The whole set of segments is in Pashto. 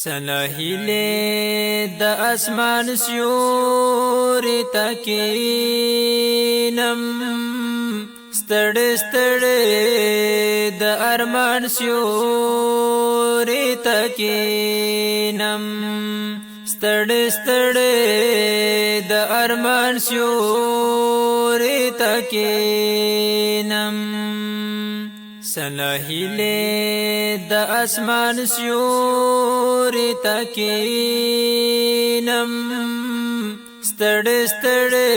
سنهیلې د اسمان سیوري تکینم ستړې ستړې د ارمان سیوري تکینم ستړې ستړې د ارمان سیوري تکینم سنهیلې د اسمان سیوري تکینم ستړې ستړې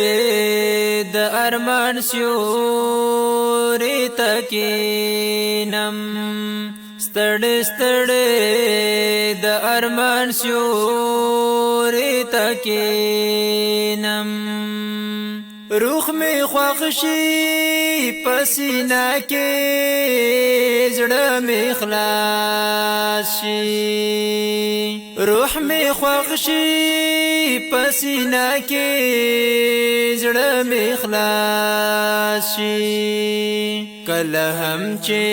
د ارمان سیوري تکینم ستړې ستړې د ارمان سیوري تکینم روح می خوښ شي پسینا کې زړه می خلاص شي روح می خوښ شي پسینا کې زړه می خلاص شي کله هم چې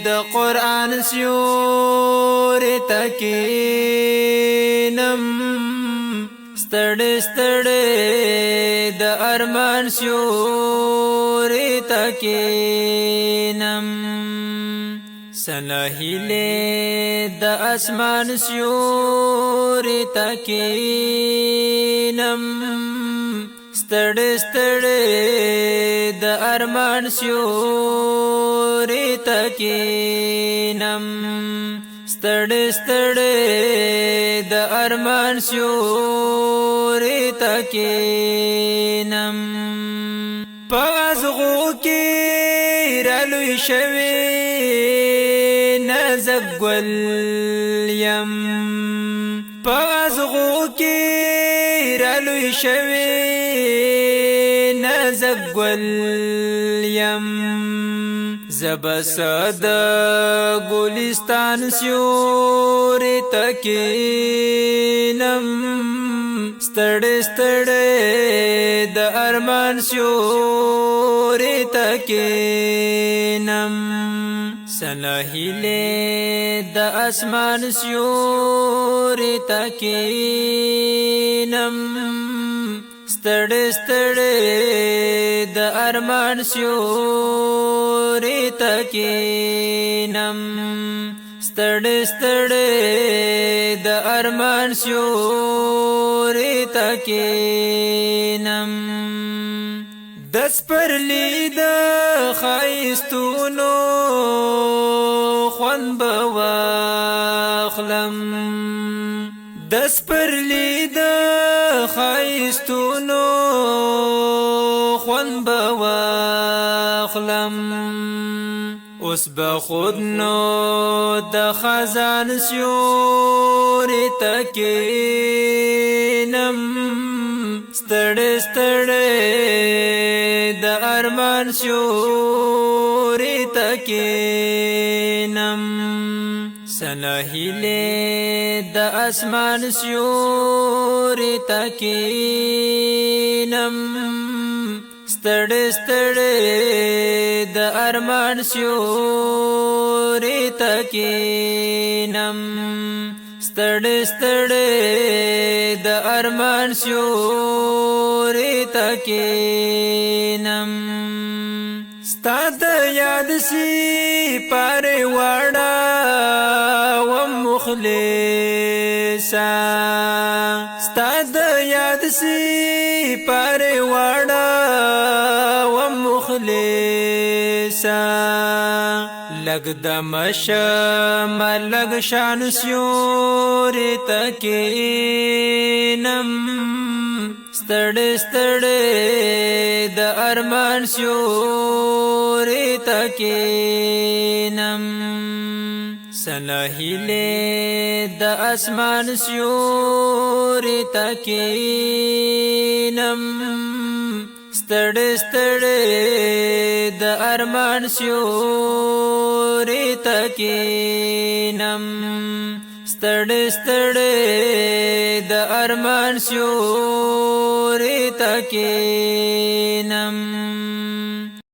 د قران سیوري تکینم ستړې ستړې د ارمان سیوري تکینم سنهیلې د اسمان سیوري تکینم ستړې ستړې د ارمان سیوري تکینم ستړې ستړې د ارمان سیوري تکینم پازغو کې رالوی شوی نازک ګل یم پازغو کې رالوی شوی نازک ګل یم زبسد ګلستان سیوري تکینم ستړې ستړې د ارمان سیوري تکینم سنهیلې د اسمان سیوري تکینم ستړې ستړې د ارمان سیوري تکینم ستړې ستړې د ارمان سیوري تکینم دس پر لید خایستونو خوند بواخلم دس پر لید خایستونو خوند بواخلم اوس به خود نو د خزان سیوري تکینم ستړې ستړې د ارمان سیوري تکینم سنهیلې د اسمان سیوري تکینم ستړې ستړې د ارمان سیوري تکینم ستړې ستړې د ارمان سیوري تکینم ستا د یاد سی پاره وړا و مخلصا ستا د یاد سی پاره وړا و مخلصا لګ د مشم لګ شان سیوري تکینم ستړې ستړې د ارمان سیوري تکینم سنهیلې د اسمان سیوري تکینم ستړې ستړې د ارمان سیوري تکینم ستړې ستړې د ارمان سیوري تکینم